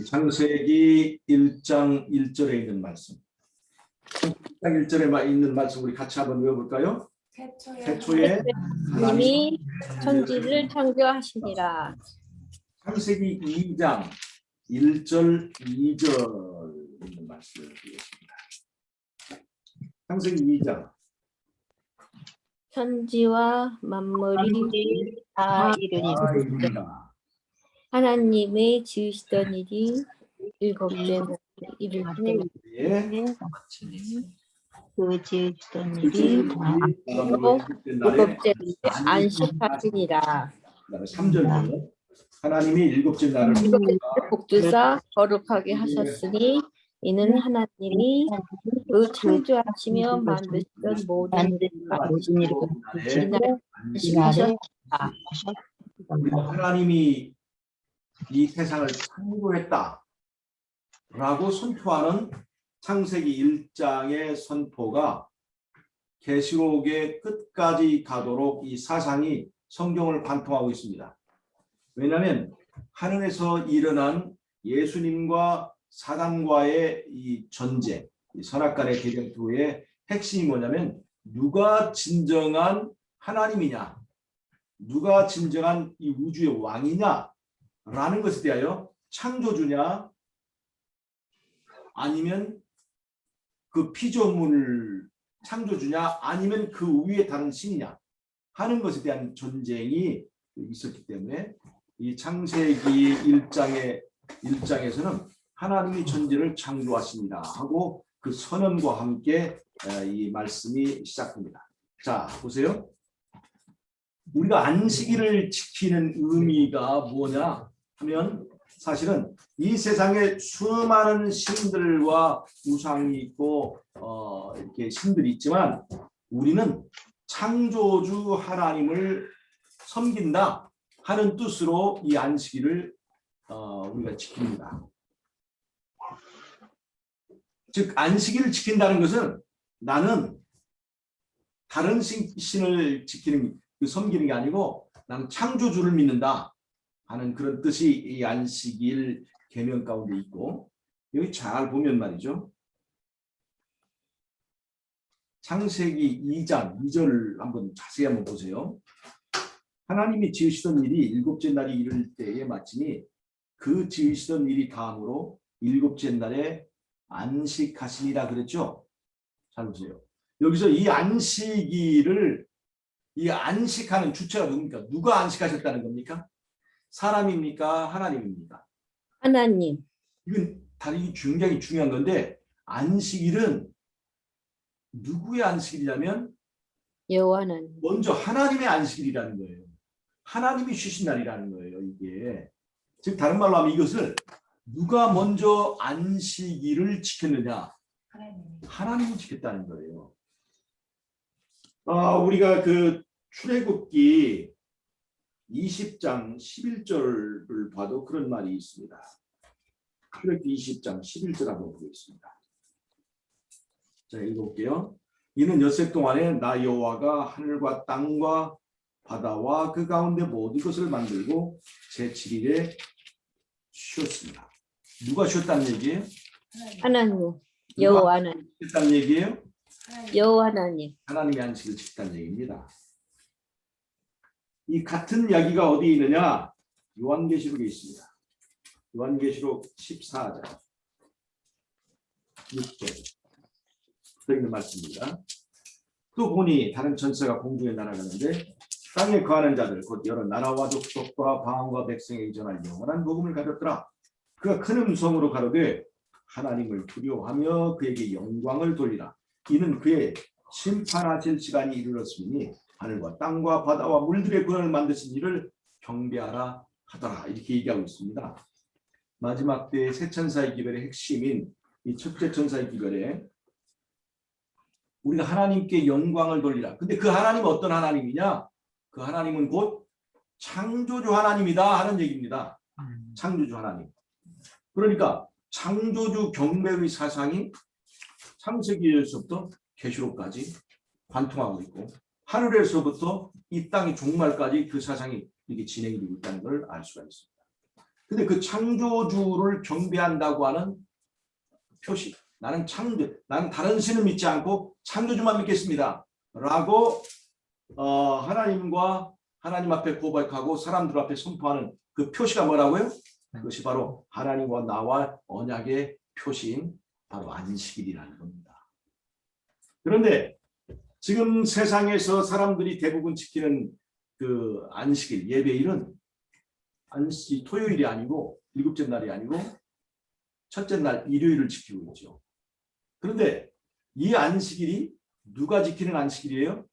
창세기 1장 1절에 있는 말씀. 1장 1절에 있는 말씀 우리 같이 한번 외워볼까요? 태초에 하나님이 천지를 창조하시니라. 창세기 2장 1절 2절 있는 말씀을 드리겠습니다. 창세기 2장 천지와 만물이 다 이르니라. 하나님의 지으시던 일이 일곱째 날에 이를 때 그 지으시던 일이 다 일곱째 날에 안식하시니라. 3절은요. 하나님이 일곱째 날을 복주사 거룩하게 하셨으니 이는 하나님이 그 창조하시며 만드시던 모든 일을 안식하셨다. 하나님이 이 세상을 창조했다 라고 선포하는 창세기 1장의 선포가 계시록의 끝까지 가도록 이 사상이 성경을 관통하고 있습니다. 왜냐하면 하늘에서 일어난 예수님과 사단과의 이 전쟁, 이 선악간의 대쟁투의 핵심이 뭐냐면 누가 진정한 하나님이냐, 누가 진정한 이 우주의 왕이냐 라는 것에 대하여 창조주냐 아니면 그 피조물 창조주냐 아니면 그 위에 다른 신이냐 하는 것에 대한 전쟁이 있었기 때문에 이 창세기 1장에서는 하나님이 천지를 창조하십니다 하고 그 선언과 함께 이 말씀이 시작됩니다. 자, 보세요. 우리가 안식일을 지키는 의미가 뭐냐 하면 사실은 이 세상에 수많은 신들과 우상이 있고 이렇게 신들이 있지만 우리는 창조주 하나님을 섬긴다 하는 뜻으로 이 안식일을 우리가 지킵니다. 즉 안식일을 지킨다는 것은 나는 다른 신을 지키는 섬기는 게 아니고 나는 창조주를 믿는다 하는 그런 뜻이 이 안식일 계명 가운데 있고 여기 잘 보면 말이죠. 창세기 2장 2절 한번 자세히 한번 보세요. 하나님이 지으시던 일이 일곱째 날이 이를 때에 마치니 그 지으시던 일이 다음으로 일곱째 날에 안식하시니라 그랬죠. 잘 보세요. 여기서 이 안식일을 이 안식하는 주체가 누굽니까? 누가 안식하셨다는 겁니까? 사람입니까? 하나님입니까? 하나님. 이건 다른 굉장히 중요한 건데 안식일은 누구의 안식일이냐면 여호와는 먼저 하나님의 안식일이라는 거예요. 하나님이 쉬신 날이라는 거예요. 이게 즉 다른 말로 하면 이것을 누가 먼저 안식일을 지켰느냐? 하나님이 지켰다는 거예요. 우리가 그 출애굽기 20장 11절을 봐도 그런 말이 있습니다. 출애굽기 20장 11절 한번 보겠습니다. 자, 읽어볼게요. 이는 엿새 동안에 나 여호와가 하늘과 땅과 바다와 그 가운데 모든 것을 만들고 제7일에 쉬었습니다. 누가 쉬었다는 얘기예요? 하나님. 여호와는 쉬었다는 얘기예요? 여호와 하나님. 하나님의 안식을 지켰다는 얘기입니다. 이 같은 이야기가 어디 있느냐? 요한계시록에 있습니다. 요한계시록 14장 6절 있는 말씀입니다. 또 보니 다른 천사가 공중에 날아가는데 땅에 거하는 자들 곧 여러 나라와 족속과 방언과 백성에게 전할 영원한 복음을 가졌더라. 그가 큰 음성으로 가로되 하나님을 두려워하며 그에게 영광을 돌리라. 이는 그의 심판하실 시간이 이르렀으니 하늘과 땅과 바다와 물들의 구원을 만드신 이를 경배하라 하더라. 이렇게 얘기하고 있습니다. 마지막 때의 새 천사의 기별의 핵심인 이 첫째 천사의 기별에 우리가 하나님께 영광을 돌리라. 근데 그 하나님은 어떤 하나님이냐? 그 하나님은 곧 창조주 하나님이다 하는 얘기입니다. 창조주 하나님. 그러니까 창조주 경배의 사상이 창세기에서부터 계시록까지 관통하고 있고 하늘에서부터 이 땅의 종말까지 그 사상이 이렇게 진행이 되고 있다는 걸 알 수가 있습니다. 근데 그 창조주를 경배한다고 하는 표시. 나는 다른 신을 믿지 않고 창조주만 믿겠습니다. 라고 하나님 앞에 고백하고 사람들 앞에 선포하는 그 표시가 뭐라고요? 그것이 바로 하나님과 나와 언약의 표시인 바로 안식일이라는 겁니다. 그런데 지금 세상에서 사람들이 대부분 지키는 그 안식일, 예배일은 안식 토요일이 아니고 일곱째 날이 아니고 첫째 날 일요일을 지키고 있죠. 그런데 이 안식일이 누가 지키는 안식일이에요?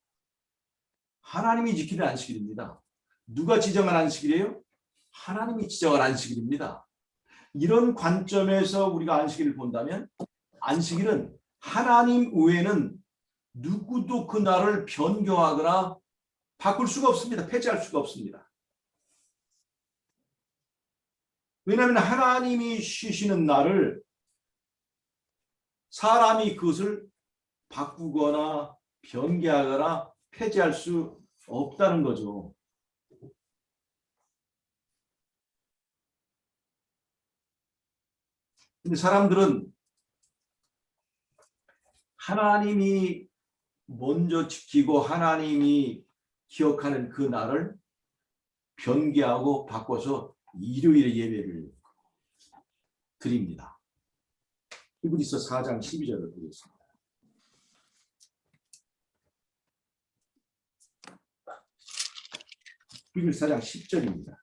하나님이 지키는 안식일입니다. 누가 지정한 안식일이에요? 하나님이 지정한 안식일입니다. 이런 관점에서 우리가 안식일을 본다면 안식일은 하나님 외에는 누구도 그 날을 변경하거나 바꿀 수가 없습니다. 폐지할 수가 없습니다. 왜냐하면 하나님이 쉬시는 날을 사람이 그것을 바꾸거나 변개하거나 폐지할 수 없다는 거죠. 근데 사람들은 하나님이 먼저 지키고 하나님이 기억하는 그 날을 변개하고 바꿔서 일요일에 예배를 드립니다. 히브리서 4장 12절을 보겠습니다. 히브리서 4장 10절입니다.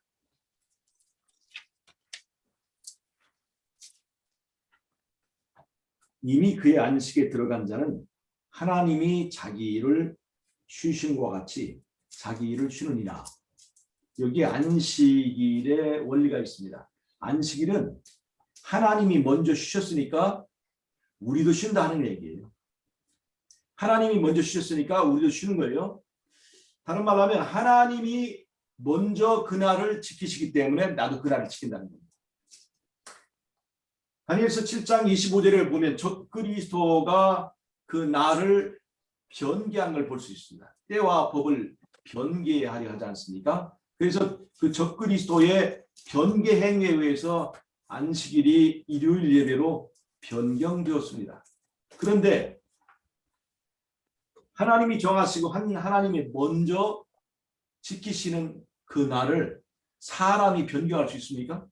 이미 그의 안식에 들어간 자는 하나님이 자기 일을 쉬신 것과 같이 자기 일을 쉬느니라. 여기에 안식일의 원리가 있습니다. 안식일은 하나님이 먼저 쉬셨으니까 우리도 쉰다 하는 얘기예요. 하나님이 먼저 쉬셨으니까 우리도 쉬는 거예요. 다른 말로 하면 하나님이 먼저 그날을 지키시기 때문에 나도 그날을 지킨다는 겁니다. 다니엘서 7장 25절을 보면 적그리스도가 그 날을 변개한 걸 볼 수 있습니다. 때와 법을 변개하려 하지 않습니까? 그래서 그 적그리스도의 변개 행위에 의해서 안식일이 일요일 예배로 변경되었습니다. 그런데 하나님이 정하시고 하나님이 먼저 지키시는 그 날을 사람이 변경할 수 있습니까?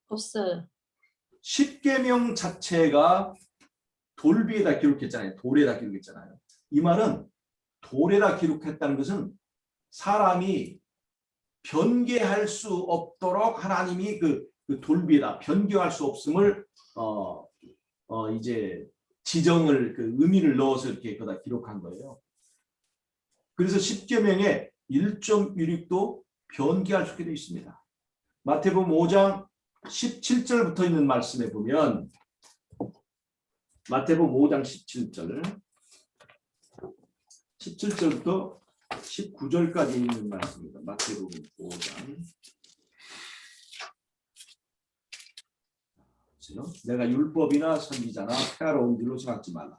없어요. 십계명 자체가 돌비에다 기록했잖아요. 돌에다 기록했잖아요. 이 말은 돌에다 기록했다는 것은 사람이 변개할 수 없도록 하나님이 그 돌비에다 변경할 수 없음을 이제 지정을 그 의미를 넣어서 이렇게 거기다 기록한 거예요. 그래서 십계명에 1.16도 변개할 수 있게 되어 있습니다. 마태복음 5장 17절부터 있는 말씀에 보면 마태복음 5장 17절부터 19절까지 있는 말씀입니다. 마태복음 5장. 내가 율법이나 선지자나 폐하러 온 줄로 생각지 말라.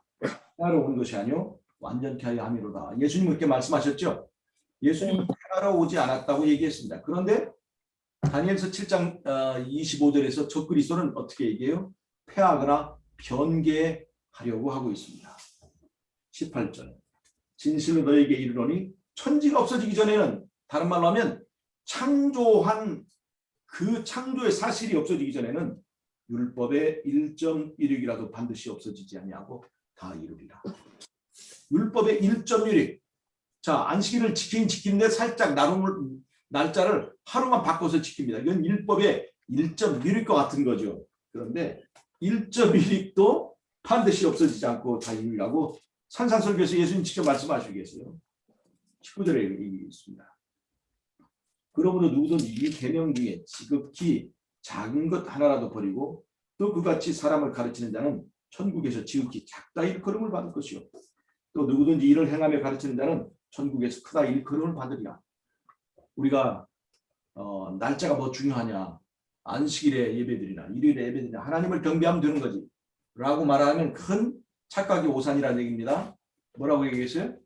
폐하러 온 것이 아니요 완전케 하려 함이로다. 예수님 그렇게 말씀하셨죠. 예수님은 폐하러 오지 않았다고 얘기했습니다. 그런데 다니엘서 7장 25절에서 적그리스도는 어떻게 얘기해요? 폐하거나 변개하려고 하고 있습니다. 18절. 진실로 너에게 이르노니 천지가 없어지기 전에는, 다른 말로 하면 창조한 그 창조의 사실이 없어지기 전에는 율법의 1.16이라도 반드시 없어지지 아니하고 다 이루리라. 율법의 1.16. 자, 안식일을 지키는데 살짝 날짜를 하루만 바꿔서 지킵니다. 이건 율법의 1.16일 것 같은 거죠. 그런데 1.16도 반드시 없어지지 않고 다 이루라고 산상설교에서 예수님 직접 말씀하시고 계세요. 19절에 얘기했습니다. 그러므로 누구든지 이 계명 중에 지극히 작은 것 하나라도 버리고 또 그같이 사람을 가르치는 자는 천국에서 지극히 작다 일컬음을 받을 것이요. 또 누구든지 이를 행하며 가르치는 자는 천국에서 크다 일컬음을 받으리라. 우리가 날짜가 뭐 중요하냐, 안식일에 예배드리나 일요일에 예배드리나 하나님을 경배하면 되는 거지 라고 말하면 큰 착각이 오산이라는 얘기입니다. 뭐라고 얘기했어요?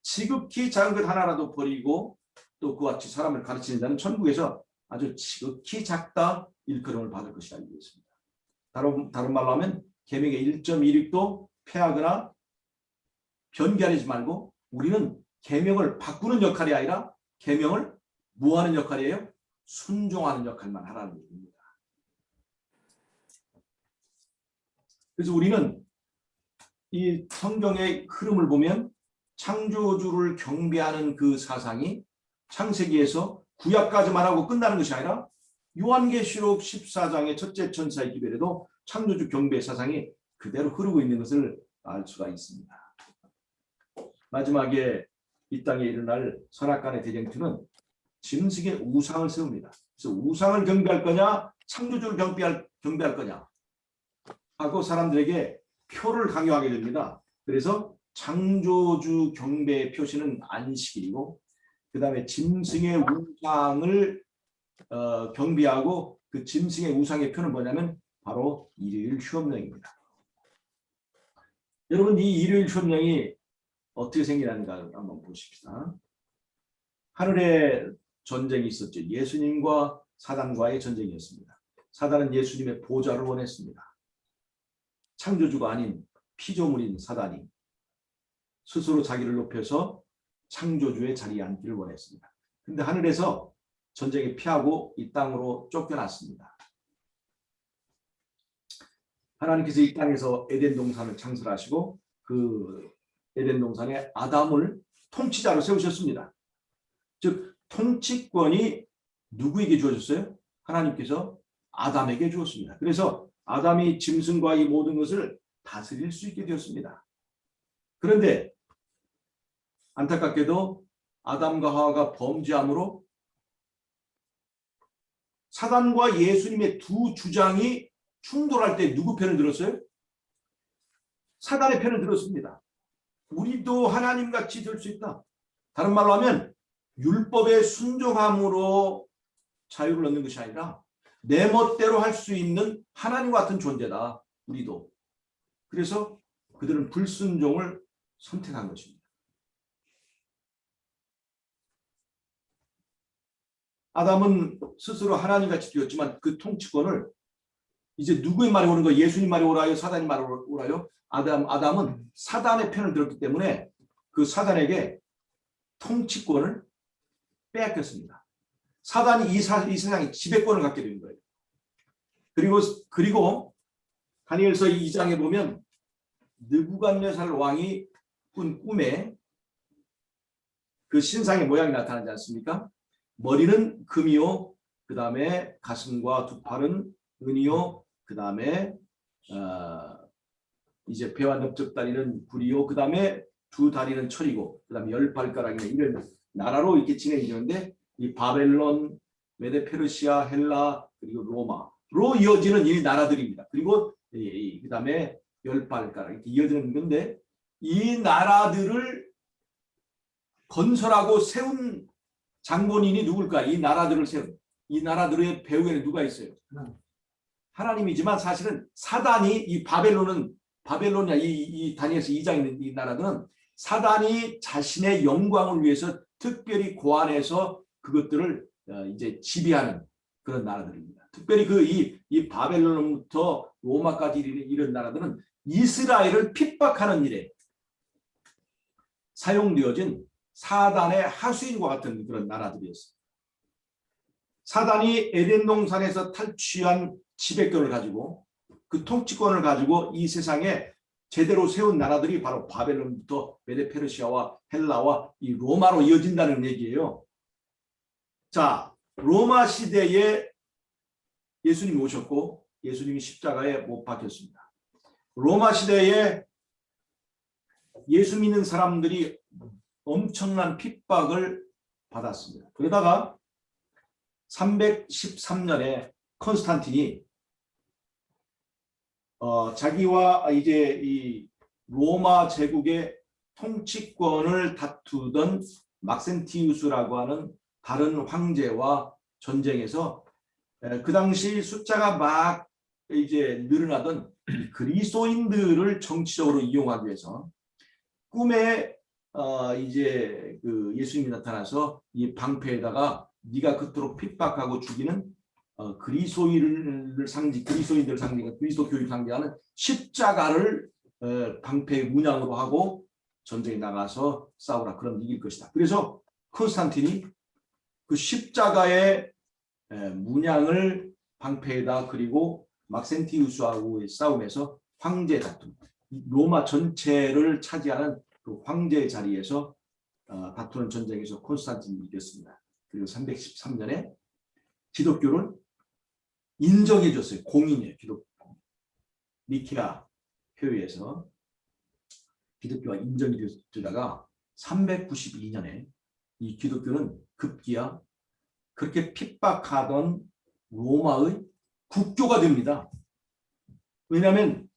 지극히 작은 것 하나라도 버리고 또 그와 같이 사람을 가르치는 자는 천국에서 아주 지극히 작다 일컬음을 받을 것이라 얘기했습니다. 다른 말로 하면 계명의 1.16도 폐하거나 변개하지 말고 우리는 계명을 바꾸는 역할이 아니라 계명을 뭐하는 역할이에요? 순종하는 역할만 하라는 얘기입니다. 그래서 우리는 이 성경의 흐름을 보면 창조주를 경배하는 그 사상이 창세기에서 구약까지만 하고 끝나는 것이 아니라 요한계시록 14장의 첫째 천사의 기별에도 창조주 경배 사상이 그대로 흐르고 있는 것을 알 수가 있습니다. 마지막에 이 땅에 일어날 선악간의 대쟁투는 짐승의 우상을 세웁니다. 그래서 우상을 경배할 거냐 창조주를 경배할 거냐 하고 사람들에게 표를 강요하게 됩니다. 그래서 창조주 경배의 표시는 안식일이고 그 다음에 짐승의 우상을 경배하고 그 짐승의 우상의 표는 뭐냐면 바로 일요일 휴업령입니다. 여러분 이 일요일 휴업령이 어떻게 생기는가 한번 보십시다. 하늘에 전쟁이 있었죠. 예수님과 사단과의 전쟁이었습니다. 사단은 예수님의 보좌를 원했습니다. 창조주가 아닌 피조물인 사단이 스스로 자기를 높여서 창조주의 자리에 앉기를 원했습니다. 그런데 하늘에서 전쟁에 피하고 이 땅으로 쫓겨났습니다. 하나님께서 이 땅에서 에덴 동산을 창설하시고 그 에덴 동산에 아담을 통치자로 세우셨습니다. 즉 통치권이 누구에게 주어졌어요? 하나님께서 아담에게 주었습니다. 그래서 아담이 짐승과 이 모든 것을 다스릴 수 있게 되었습니다. 그런데 안타깝게도 아담과 하와가 범죄함으로 사단과 예수님의 두 주장이 충돌할 때 누구 편을 들었어요? 사단의 편을 들었습니다. 우리도 하나님같이 될 수 있다. 다른 말로 하면 율법의 순종함으로 자유를 얻는 것이 아니라 내 멋대로 할 수 있는 하나님과 같은 존재다. 우리도. 그래서 그들은 불순종을 선택한 것입니다. 아담은 스스로 하나님같이 되었지만 그 통치권을 이제 누구의 말이 오는 거예요? 예수님 말이 오라요? 사단이 말이 오라요? 아담은 사단의 편을 들었기 때문에 그 사단에게 통치권을 빼앗겼습니다. 사단이 이 세상의 지배권을 갖게 된 거예요. 그리고 다니엘서 2장에 보면 느부갓네살 왕이 꾼 꿈에 그 신상의 모양이 나타나지 않습니까? 머리는 금이요, 그 다음에 가슴과 두 팔은 은이요, 그 다음에 이제 배와 넓적다리는 불이요, 그 다음에 두 다리는 철이고, 그 다음에 10발가락이나 이런 나라로 이렇게 진행이 되는데 이 바벨론, 메데 페르시아, 헬라, 그리고 로마로 이어지는 이 나라들입니다. 그리고 그 다음에 10발가락 이렇게 이어지는 건데 이 나라들을 건설하고 세운 장본인이 누굴까? 이 나라들을 세운 이 나라들의 배후에는 누가 있어요? 하나님이지만 사실은 사단이 이 바벨론이야 이 다니엘서 2장에 있는 이 나라들은 사단이 자신의 영광을 위해서 특별히 고안해서 그것들을 이제 지배하는 그런 나라들입니다. 특별히 이 바벨론부터 로마까지 이런 나라들은 이스라엘을 핍박하는 일에 사용되어진 사단의 하수인과 같은 그런 나라들이었습니다. 사단이 에덴 동산에서 탈취한 지배권을 가지고 그 통치권을 가지고 이 세상에 제대로 세운 나라들이 바로 바벨론부터 메데 페르시아와 헬라와 이 로마로 이어진다는 얘기예요. 자, 로마 시대에 예수님이 오셨고 예수님이 십자가에 못 박혔습니다. 로마 시대에 예수 믿는 사람들이 엄청난 핍박을 받았습니다. 그러다가 313년에 컨스탄틴이 자기와 이제 이 로마 제국의 통치권을 다투던 막센티우스라고 하는 다른 황제와 전쟁에서 그 당시 숫자가 막 이제 늘어나던 그리스도인들을 정치적으로 이용하기 위해서 꿈에 이제 그 예수님이 나타나서 이 방패에다가 네가 그토록 핍박하고 죽이는 그리스도인들 상징, 그리스도 교육 상징하는 십자가를 방패의 문양으로 하고 전쟁에 나가서 싸우라. 그럼 이길 것이다. 그래서 콘스탄틴이 그 십자가의 문양을 방패에다 그리고 막센티우스하고의 싸움에서 황제 다툼, 로마 전체를 차지하는 그 황제 자리에서 다투는 전쟁에서 콘스탄틴이 이겼습니다. 그리고 313년에 기독교를 인정해 줬어요. 공인이에요. 기독교. 니케아 회의에서 기독교가 인정이 되다가 392년에 이 기독교는 급기야 그렇게 핍박하던 로마의 국교가 됩니다. 왜냐하면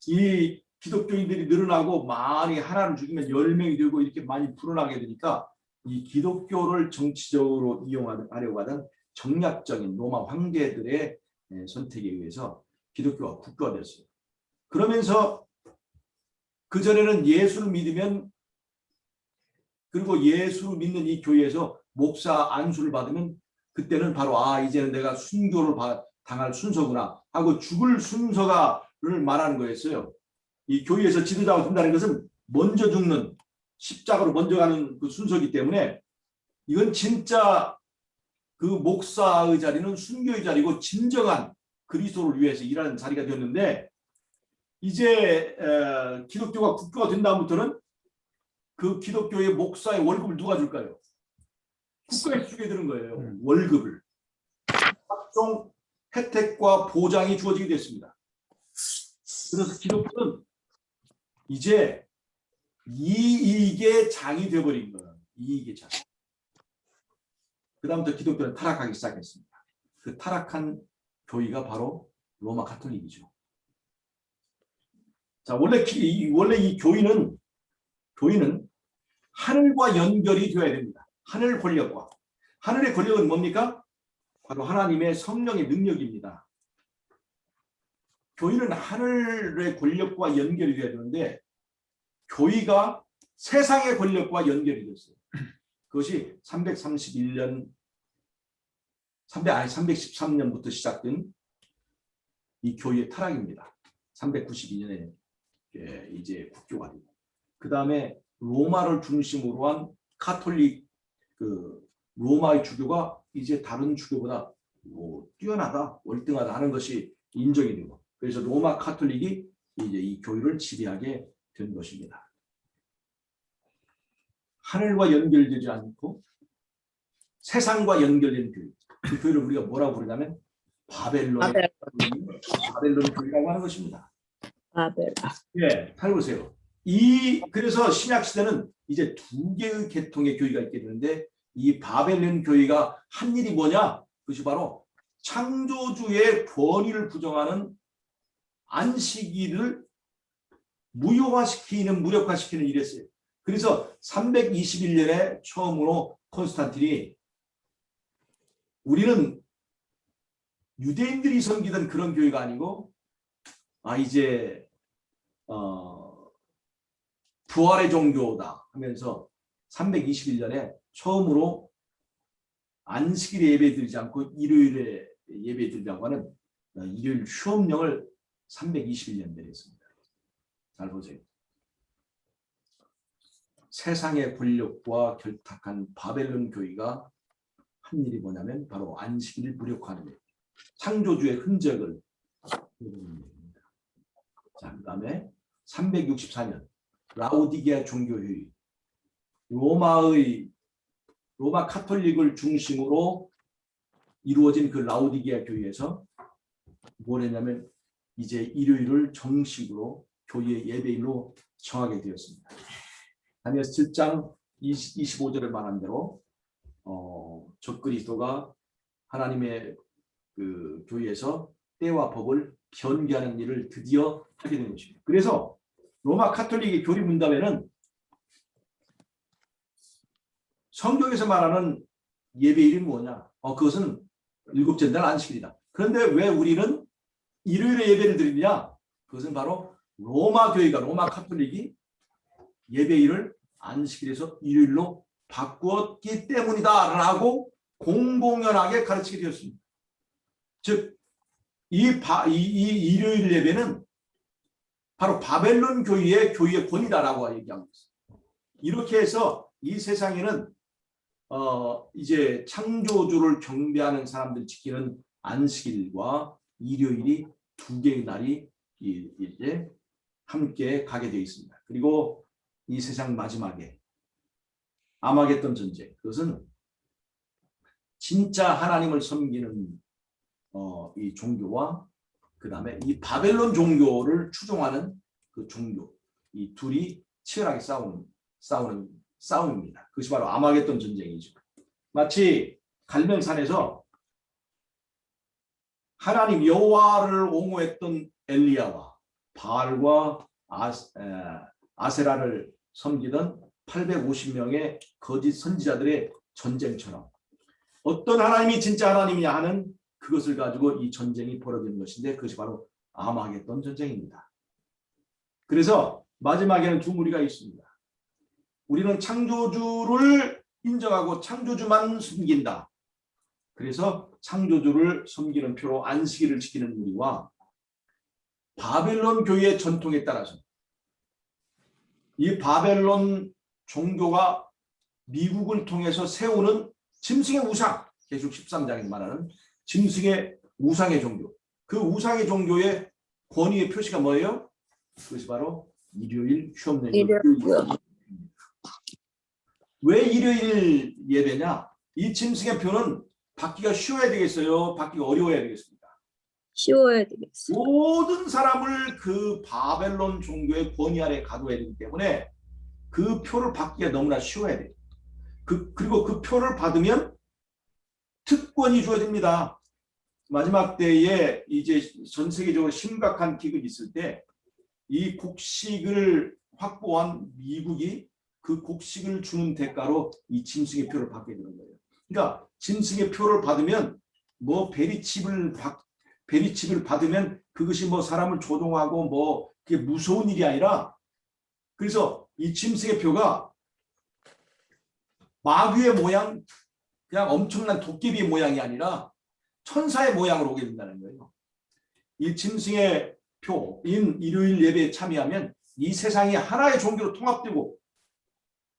이 기독교인들이 늘어나고 많이 하나를 죽이면 10명이 되고 이렇게 많이 불어나게 되니까 이 기독교를 정치적으로 이용하려고 하던 정략적인 로마 황제들의 선택에 의해서 기독교가 국교가 됐어요. 그러면서 그전에는 예수를 믿으면 그리고 예수를 믿는 이 교회에서 목사 안수를 받으면 그때는 바로 이제는 내가 순교를 당할 순서구나 하고 죽을 순서가를 말하는 거였어요. 이 교회에서 지도자가 된다는 것은 먼저 죽는 십자가로 먼저 가는 그 순서이기 때문에 이건 진짜 그 목사의 자리는 순교의 자리고 진정한 그리스도를 위해서 일하는 자리가 되었는데 이제 기독교가 국교가 된 다음부터는 그 기독교의 목사의 월급을 누가 줄까요? 국가에서 주게 되는 거예요. 월급을. 각종 혜택과 보장이 주어지게 됐습니다. 그래서 기독교는 이제 이익의 장이 되어버린 거예요. 이익의 장. 그 다음부터 기독교는 타락하기 시작했습니다. 그 타락한 교회가 바로 로마 가톨릭이죠. 자, 원래 이 교회는 하늘과 연결이 되어야 됩니다. 하늘 권력과. 하늘의 권력은 뭡니까? 바로 하나님의 성령의 능력입니다. 교회는 하늘의 권력과 연결이 되어야 되는데 교회가 세상의 권력과 연결이 됐어요. 그것이 313년부터 시작된 이 교회의 타락입니다. 392년에 이제 국교가 되고 그 다음에 로마를 중심으로 한 카톨릭 로마의 주교가 이제 다른 주교보다 뛰어나다, 월등하다 하는 것이 인정이 되고 그래서 로마 카톨릭이 이제 이 교회를 지배하게 된 것입니다. 하늘과 연결되지 않고 세상과 연결된 교회. 그 교회를 우리가 뭐라고 부르냐면 바벨론 교회라고 하는 것입니다. 예, 잘 보세요. 그래서 신약 시대는 이제 두 개의 계통의 교회가 있게 되는데 이 바벨론 교회가 한 일이 뭐냐? 그것이 바로 창조주의 권위를 부정하는 안식일을 무력화시키는 일이었어요. 그래서 321년에 처음으로 콘스탄틴이 우리는 유대인들이 섬기던 그런 교회가 아니고 이제 부활의 종교다 하면서 321년에 처음으로 안식일에 예배드리지 않고 일요일에 예배드리라고 하는 일요일 휴업령을 321년 내렸습니다. 잘 보세요. 세상의 권력과 결탁한 바벨론 교회가 한 일이 뭐냐면 바로 안식일을 무력화하는 일. 창조주의 흔적을 자, 그다음에 364년 라오디게아 종교회의 로마 카톨릭을 중심으로 이루어진 그 라오디게아 교회에서 뭘 했냐면 이제 일요일을 정식으로 교회의 예배일로 정하게 되었습니다. 다니엘서 7장 25절에 말한 대로 적그리스도가 하나님의 그 교회에서 때와 법을 변개하는 일을 드디어 하게 된 것입니다. 그래서 로마 카톨릭의 교리 문답에는 성경에서 말하는 예배일이 뭐냐? 그것은 일곱째 날 안식일이다. 그런데 왜 우리는 일요일에 예배를 드리느냐? 그것은 바로 로마 카톨릭이 예배일을 안식일에서 일요일로 바꾸었기 때문이다라고 공공연하게 가르치게 되었습니다. 즉, 이 일요일 예배는 바로 바벨론 교회의 권위다라고 얘기하고 있습니다. 이렇게 해서 이 세상에는 이제 창조주를 경배하는 사람들이 지키는 안식일과 일요일이 두 개의 날이 이제 함께 가게 되어 있습니다. 그리고 이 세상 마지막에 아마겟돈 전쟁, 그것은 진짜 하나님을 섬기는 이 종교와 그 다음에 이 바벨론 종교를 추종하는 그 종교, 이 둘이 치열하게 싸우는 싸움입니다. 그것이 바로 아마겟돈 전쟁이죠. 마치 갈멜산에서 하나님 여호와를 옹호했던 엘리야와 바알과 아세라를 섬기던 850명의 거짓 선지자들의 전쟁처럼 어떤 하나님이 진짜 하나님이냐 하는 그것을 가지고 이 전쟁이 벌어지는 것인데 그것이 바로 아마겟돈 전쟁입니다. 그래서 마지막에는 두 무리가 있습니다. 우리는 창조주를 인정하고 창조주만 섬긴다. 그래서 창조주를 섬기는 표로 안식일을 지키는 무리와 바벨론 교회의 전통에 따라서 이 바벨론 종교가 미국을 통해서 세우는 짐승의 우상, 계시록 13장에 말하는 짐승의 우상의 종교, 그 우상의 종교의 권위의 표시가 뭐예요? 그것이 바로 일요일 휴업령. 왜 일요일 예배냐? 이 짐승의 표는 받기가 쉬워야 되겠어요? 받기가 어려워야 되겠습니까? 쉬워야 되겠어요. 모든 사람을 그 바벨론 종교의 권위 아래 가둬야 되기 때문에 그 표를 받기가 너무나 쉬워야 돼요. 그리고 그 표를 받으면 특권이 주어집니다. 마지막 때에 이제 전 세계적으로 심각한 기근이 있을 때 이 곡식을 확보한 미국이 그 곡식을 주는 대가로 이 짐승의 표를 받게 되는 거예요. 그러니까 짐승의 표를 받으면 뭐 베리칩을 받으면 그것이 뭐 사람을 조종하고 뭐 그게 무서운 일이 아니라, 그래서 이 짐승의 표가 마귀의 모양, 그냥 엄청난 도깨비의 모양이 아니라 천사의 모양으로 오게 된다는 거예요. 이 짐승의 표인 일요일 예배에 참여하면 이 세상이 하나의 종교로 통합되고,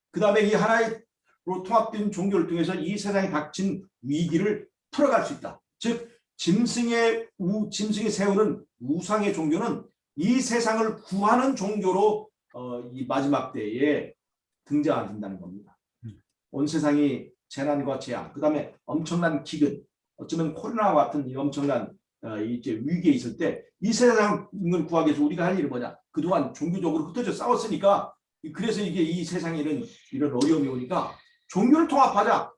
그 다음에 이 하나로 통합된 종교를 통해서 이 세상에 닥친 위기를 풀어갈 수 있다. 즉 짐승의 세우는 우상의 종교는 이 세상을 구하는 종교로 이 마지막 때에 등장한다는 겁니다. 온 세상이 재난과 재앙, 그 다음에 엄청난 기근, 어쩌면 코로나와 같은 이 엄청난 이제 위기에 있을 때 이 세상을 구하기 위해서 우리가 할 일은 뭐냐? 그동안 종교적으로 흩어져 싸웠으니까, 그래서 이게 이 세상에 이런 어려움이 오니까 종교를 통합하자.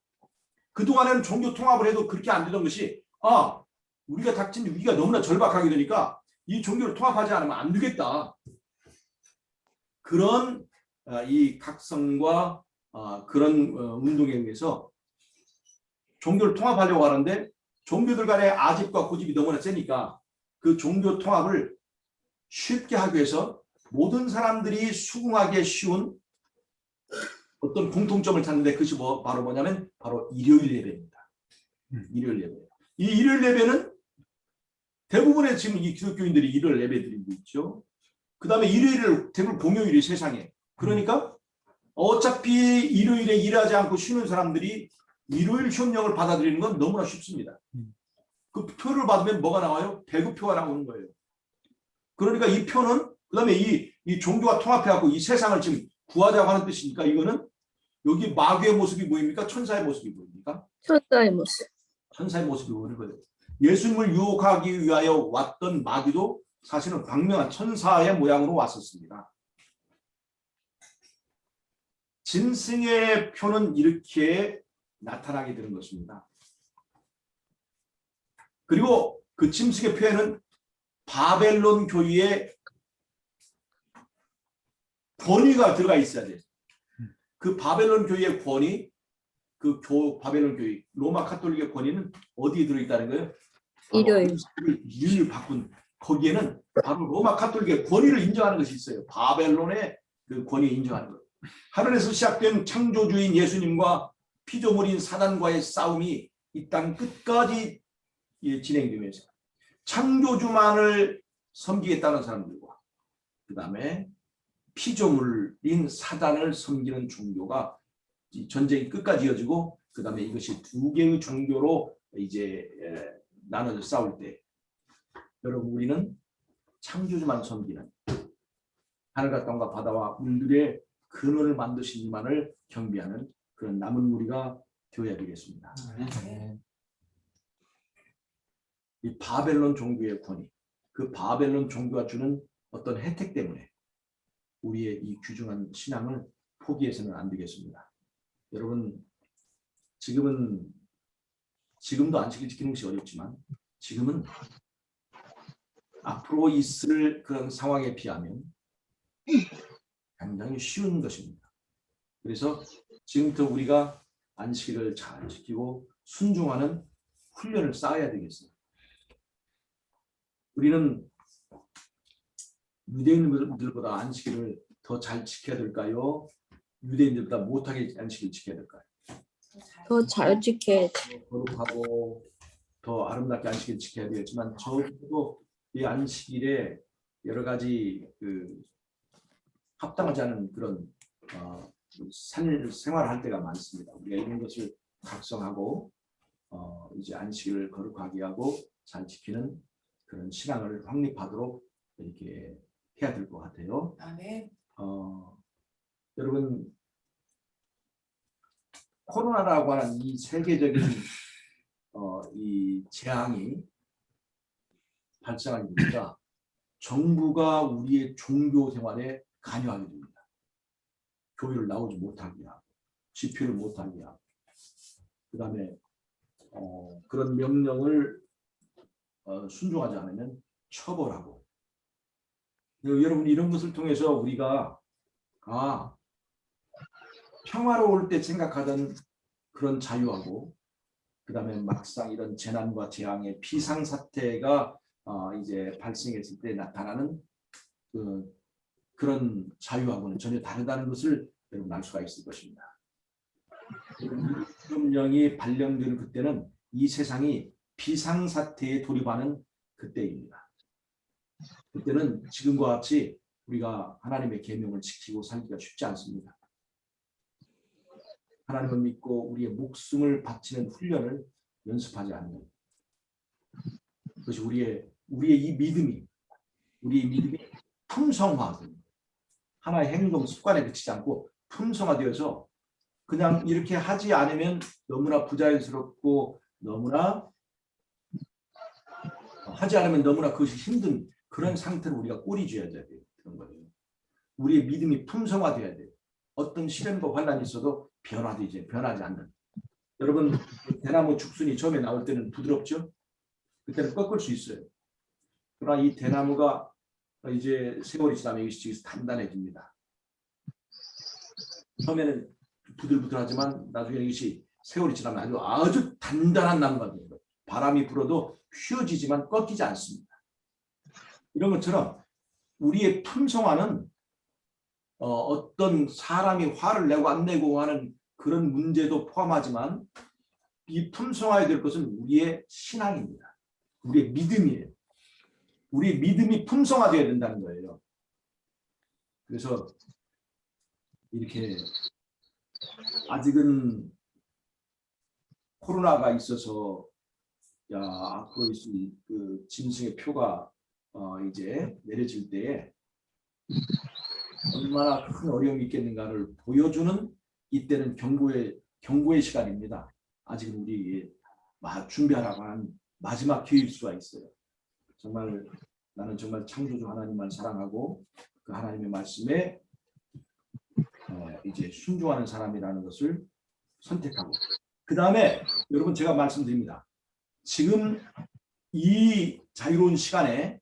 그동안에는 종교 통합을 해도 그렇게 안 되던 것이, 우리가 닥친 위기가 너무나 절박하게 되니까 이 종교를 통합하지 않으면 안 되겠다. 그런 이 각성과 그런 운동에 의해서 종교를 통합하려고 하는데, 종교들 간의 아집과 고집이 너무나 세니까 그 종교 통합을 쉽게 하기 위해서 모든 사람들이 수긍하기 쉬운 어떤 공통점을 찾는데, 그것이 바로 뭐냐면 바로 일요일 예배입니다. 일요일 예배. 이 일요일 예배는 대부분의 지금 이 기독교인들이 일요일 예배 드리고 있죠. 그 다음에 일요일을 대부분 공휴일이 세상에. 그러니까 어차피 일요일에 일하지 않고 쉬는 사람들이 일요일 휴업령을 받아들이는 건 너무나 쉽습니다. 그 표를 받으면 뭐가 나와요? 배급표가 나오는 거예요. 그러니까 이 표는, 그 다음에 이 종교가 통합해갖고 이 세상을 지금 구하자고 하는 뜻이니까, 이거는 여기 마귀의 모습이 보입니까? 천사의 모습이 보입니까? 천사의 모습. 천사의 모습이 보이는 거예요. 예수님을 유혹하기 위하여 왔던 마귀도 사실은 광명한 천사의 모양으로 왔었습니다. 짐승의 표는 이렇게 나타나게 되는 것입니다. 그리고 그 짐승의 표에는 바벨론 교회의 권위가 들어가 있어야 돼요. 그 바벨론 교회의 권위, 바벨론 교회, 로마 카톨릭의 권위는 어디에 들어있다는 거예요? 일요일 바꾼 거기에는 바로 로마 카톨릭의 권위를 인정하는 것이 있어요. 바벨론의 그 권위를 인정하는 것. 하늘에서 시작된 창조주인 예수님과 피조물인 사단과의 싸움이 이 땅 끝까지 진행되면서 창조주만을 섬기겠다는 사람들과 그 다음에 피조물인 사단을 섬기는 종교가 전쟁이 끝까지 이어지고 그 다음에 이것이 두 개의 종교로 이제 나눠져 싸울 때 여러분 우리는 창조주만 섬기는 하늘과 땅과 바다와 물들의 근원을 만드신 이만을 경배하는 그런 남은 무리가 되어야 되겠습니다. 이 바벨론 종교의 권위, 그 바벨론 종교가 주는 어떤 혜택 때문에 우리의 이 귀중한 신앙을 포기해서는 안 되겠습니다. 여러분 지금도 안식일 지키는 것이 어렵지만 지금은 앞으로 있을 그런 상황에 비하면 굉장히 쉬운 것입니다. 그래서 지금부터 우리가 안식일을 잘 지키고 순종하는 훈련을 쌓아야 되겠어요. 우리는 유대인들보다 안식일을 더 잘 지켜야 될까요? 유대인들보다 못하게 안식일을 지켜야 될까요? 더 잘 지켜야지. 거룩하고 더 아름답게 안식일을 지켜야 되겠지만 저도 이 안식일에 여러 가지 합당하지 않은 그런 생활을 할 때가 많습니다. 우리가 이런 것을 각성하고 이제 안식일을 거룩하게 하고 잘 지키는 그런 신앙을 확립하도록 이렇게 해야 될 것 같아요. 네. 여러분 코로나라고 하는 이 세계적인 이 재앙이 발생한 이유가 정부가 우리의 종교 생활에 관여하게 됩니다. 교회를 나오지 못하게 하고 집회를 못하게 하고 그 다음에 그런 명령을 순종하지 않으면 처벌하고 여러분 이런 것을 통해서 우리가 평화로울 때 생각하던 그런 자유하고 그 다음에 막상 이런 재난과 재앙의 비상사태가 이제 발생했을 때 나타나는 그런 자유하고는 전혀 다르다는 것을 여러분 알 수가 있을 것입니다. 율법령이 발령되는 그때는 이 세상이 비상사태에 돌입하는 그때입니다. 그때는 지금과 같이 우리가 하나님의 계명을 지키고 살기가 쉽지 않습니다. 하나님을 믿고 우리의 목숨을 바치는 훈련을 연습하지 않는 그것이 우리의 이 믿음이 품성화됩니다. 하나의 행동 습관에 그치지 않고 품성화되어서 그냥 이렇게 하지 않으면 너무나 부자연스럽고 너무나 하지 않으면 너무나 그것이 힘든 그런 상태로 우리가 꼬리쥐어야 돼요. 그런 거예요. 우리의 믿음이 품성화돼야 돼요. 어떤 시련과 환난이 있어도 변하지 않는. 여러분 대나무 죽순이 처음에 나올 때는 부드럽죠? 그때는 꺾을 수 있어요. 그러나 이 대나무가 이제 세월이 지나면 이것이 단단해집니다. 처음에는 부들부들하지만 나중에 이것이 세월이 지나면 아주 단단한 나무가 되는 거예요. 바람이 불어도 휘어지지만 꺾이지 않습니다. 이런 것처럼 우리의 품성화는 어떤 사람이 화를 내고 안 내고 하는 그런 문제도 포함하지만 이 품성화해야 될 것은 우리의 신앙입니다. 우리의 믿음이에요. 우리의 믿음이 품성화되어야 된다는 거예요. 그래서 이렇게 아직은 코로나가 있어서 앞으로 있을 그 짐승의 표가 이제 내려질 때에 얼마나 큰 어려움이 있겠는가를 보여주는 이때는 경고의 시간입니다. 아직은 우리 준비하라고 하는 마지막 기회일 수가 있어요. 나는 정말 창조주 하나님만 사랑하고 그 하나님의 말씀에 이제 순종하는 사람이라는 것을 선택하고 그 다음에 여러분 제가 말씀드립니다. 지금 이 자유로운 시간에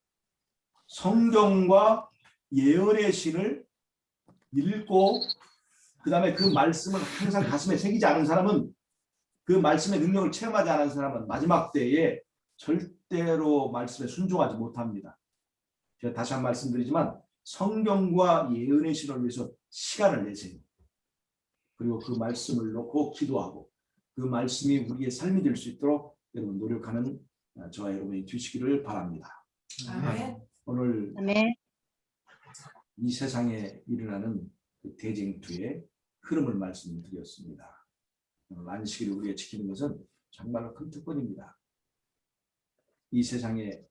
성경과 예언의 신을 읽고 그 다음에 그 말씀을 항상 가슴에 새기지 않은 사람은 그 말씀의 능력을 체험하지 않은 사람은 마지막 때에 절대로 말씀에 순종하지 못합니다. 제가 다시 한 말씀드리지만 성경과 예언의 신을 위해서 시간을 내세요. 그리고 그 말씀을 놓고 기도하고 그 말씀이 우리의 삶이 될 수 있도록 여러분 노력하는 저와 여러분이 되시기를 바랍니다. 아멘. 오늘 아멘. 이 세상에 일어나는 그 대쟁투의 흐름을 말씀드렸습니다. 오늘 안식일을 우리가 지키는 것은 정말로 큰 특권입니다. 이 세상에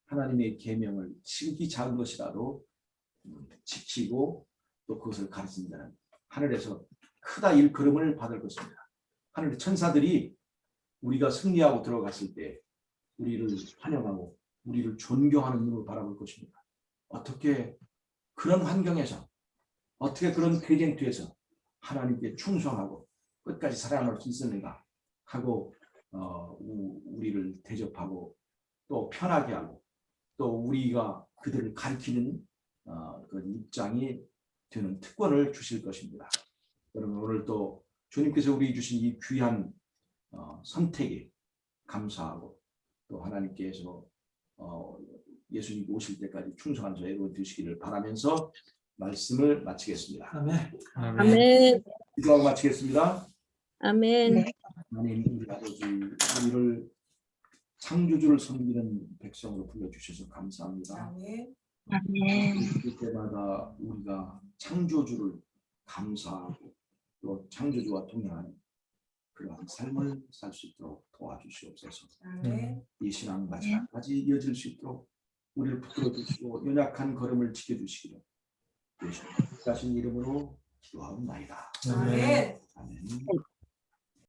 하나님의 계명을 지극히 작은 것이라도 지키고 또 그것을 가르치는 자는 하늘에서 크다 일컬음을 받을 것입니다. 하늘의 천사들이 우리가 승리하고 들어갔을 때 우리를 환영하고 우리를 존경하는 눈으로 바라볼 것입니다. 어떻게 그런 환경에서 어떻게 그런 대쟁투에서 하나님께 충성하고 끝까지 살아남을 수 있었는가 하고 우리를 대접하고 또 편하게 하고 또 우리가 그들을 가리키는 그 입장이 되는 특권을 주실 것입니다. 여러분 오늘 또 주님께서 우리 주신 이 귀한 선택에 감사하고 또 하나님께서 예수님 오실 때까지 충성한 저의 여러분 되시기를 바라면서 말씀을 마치겠습니다. 아멘. 아멘. 기도하고 마치겠습니다. 아멘. 하나님 우리 아버지 우리를 창조주를 섬기는 백성으로 불러주셔서 감사합니다. 아멘. 아멘. 그때마다 우리가 창조주를 감사하고 또 창조주와 동행하는 그러한 삶을 살 수 있도록 도와주시옵소서. 아멘. 이 신앙 마지막까지 이어질 수 있도록 우리를 붙들어 주시고 연약한 걸음을 지켜주시기를 예수님 자신 이름으로 기도하옵나이다. 아멘. 아멘.